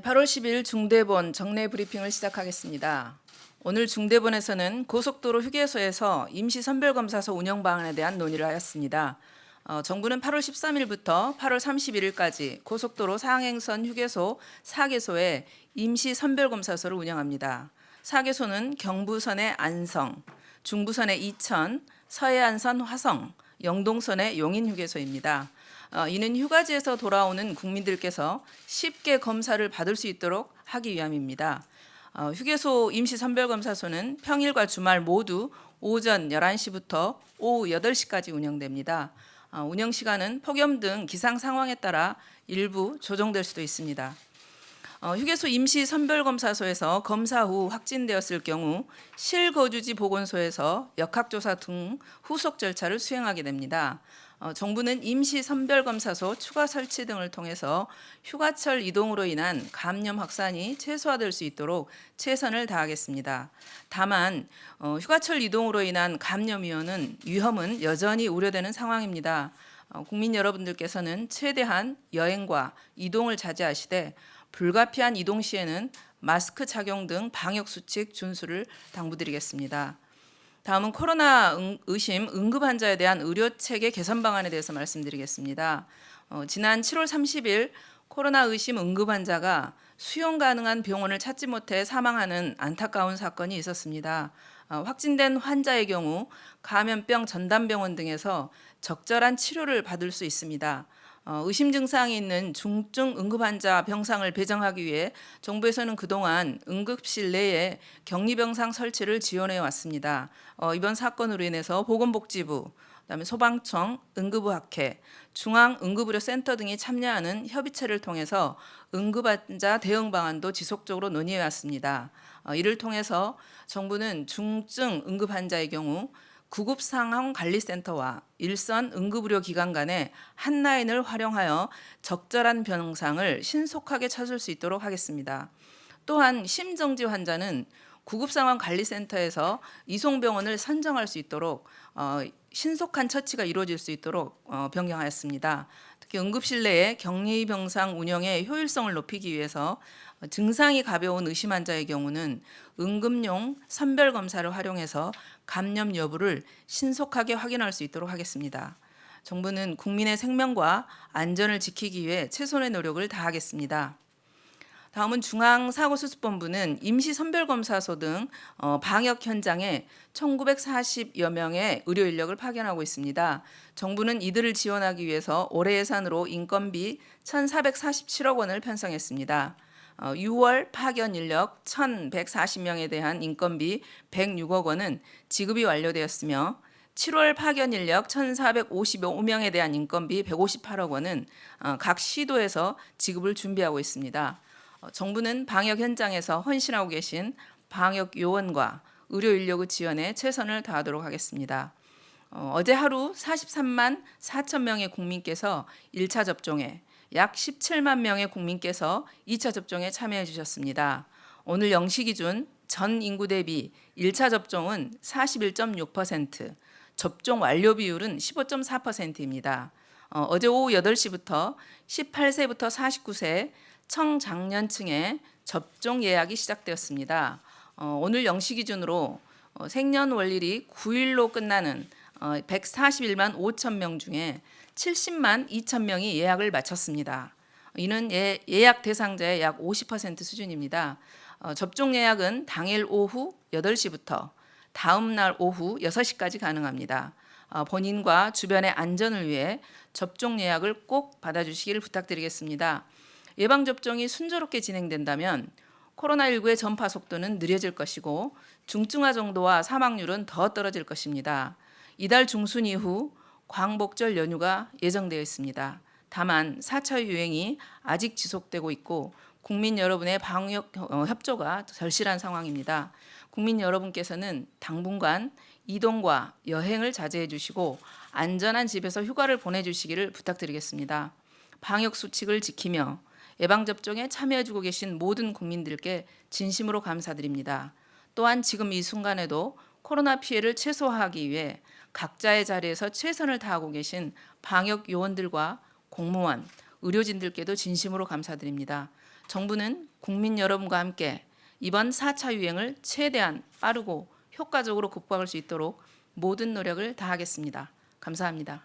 8월 10일 중대본 정례 브리핑을 시작하겠습니다. 오늘 중대본에서는 고속도로 휴게소에서 임시선별검사소 운영 방안에 대한 논의를 하였습니다. 정부는 8월 13일부터 8월 31일까지 고속도로 상행선 휴게소 4개소에 임시선별검사소를 운영합니다. 4개소는 경부선의 안성, 중부선의 이천, 서해안선 화성, 영동선의 용인휴게소입니다. 이는 휴가지에서 돌아오는 국민들께서 쉽게 검사를 받을 수 있도록 하기 위함입니다. 휴게소 임시선별검사소는 평일과 주말 모두 오전 11시부터 오후 8시까지 운영됩니다. 운영 시간은 폭염 등 기상 상황에 따라 일부 조정될 수도 있습니다. 휴게소 임시선별검사소에서 검사 후 확진되었을 경우 실거주지 보건소에서 역학조사 등 후속 절차를 수행하게 됩니다. 정부는 임시선별검사소 추가 설치 등을 통해서 휴가철 이동으로 인한 감염 확산이 최소화될 수 있도록 최선을 다하겠습니다. 다만 휴가철 이동으로 인한 감염 위험은 여전히 우려되는 상황입니다. 국민 여러분들께서는 최대한 여행과 이동을 자제하시되 불가피한 이동 시에는 마스크 착용 등 방역 수칙 준수를 당부드리겠습니다. 다음은 코로나 의심 응급 환자에 대한 의료 체계 개선 방안에 대해서 말씀드리겠습니다. 지난 7월 30일 코로나 의심 응급 환자가 수용 가능한 병원을 찾지 못해 사망하는 안타까운 사건이 있었습니다. 확진된 환자의 경우 감염병 전담병원 등에서 적절한 치료를 받을 수 있습니다. 의심 증상이 있는 중증 응급 환자 병상을 배정하기 위해 정부에서는 그동안 응급실 내에 격리병상 설치를 지원해 왔습니다. 이번 사건으로 인해서 보건복지부, 그다음에 소방청, 응급의학회, 중앙응급의료센터 등이 참여하는 협의체를 통해서 응급환자 대응 방안도 지속적으로 논의해 왔습니다. 이를 통해서 정부는 중증 응급환자의 경우 구급상황관리센터와 일선 응급의료기관 간의 한 라인을 활용하여 적절한 병상을 신속하게 찾을 수 있도록 하겠습니다. 또한 심정지 환자는 구급상황관리센터에서 이송병원을 선정할 수 있도록 신속한 처치가 이루어질 수 있도록 변경하였습니다. 특히 응급실 내의 격리병상 운영의 효율성을 높이기 위해서 증상이 가벼운 의심 환자의 경우는 응급용 선별검사를 활용해서 감염 여부를 신속하게 확인할 수 있도록 하겠습니다. 정부는 국민의 생명과 안전을 지키기 위해 최선의 노력을 다하겠습니다. 다음은 중앙사고수습본부는 임시선별검사소 등 방역 현장에 1940여 명의 의료 인력을 파견하고 있습니다. 정부는 이들을 지원하기 위해서 올해 예산으로 인건비 1,447억 원을 편성했습니다. 6월 파견 인력 1,140명에 대한 인건비 106억 원은 지급이 완료되었으며 7월 파견 인력 1,455명에 대한 인건비 158억 원은 각 시도에서 지급을 준비하고 있습니다. 정부는 방역 현장에서 헌신하고 계신 방역 요원과 의료 인력의 지원에 최선을 다하도록 하겠습니다. 어제 하루 43만 4천 명의 국민께서 1차 접종에 약 17만 명의 국민께서 2차 접종에 참여해 주셨습니다. 오늘 0시 기준 전 인구 대비 1차 접종은 41.6%, 접종 완료 비율은 15.4%입니다. 어제 오후 8시부터 18세부터 49세 청장년층의 접종 예약이 시작되었습니다. 오늘 0시 기준으로 생년월일이 9일로 끝나는 141만 5천 명 중에 70만 2천 명이 예약을 마쳤습니다. 이는 예약 대상자의 약 50% 수준입니다. 접종 예약은 당일 오후 8시부터 다음 날 오후 6시까지 가능합니다. 본인과 주변의 안전을 위해 접종 예약을 꼭 받아주시기를 부탁드리겠습니다. 예방접종이 순조롭게 진행된다면 코로나19의 전파 속도는 느려질 것이고 중증화 정도와 사망률은 더 떨어질 것입니다. 이달 중순 이후 광복절 연휴가 예정되어 있습니다. 다만 4차 유행이 아직 지속되고 있고 국민 여러분의 방역 협조가 절실한 상황입니다. 국민 여러분께서는 당분간 이동과 여행을 자제해 주시고 안전한 집에서 휴가를 보내주시기를 부탁드리겠습니다. 방역 수칙을 지키며 예방접종에 참여해주고 계신 모든 국민들께 진심으로 감사드립니다. 또한 지금 이 순간에도 코로나 피해를 최소화하기 위해 각자의 자리에서 최선을 다하고 계신 방역 요원들과 공무원, 의료진들께도 진심으로 감사드립니다. 정부는 국민 여러분과 함께 이번 4차 유행을 최대한 빠르고 효과적으로 극복할 수 있도록 모든 노력을 다하겠습니다. 감사합니다.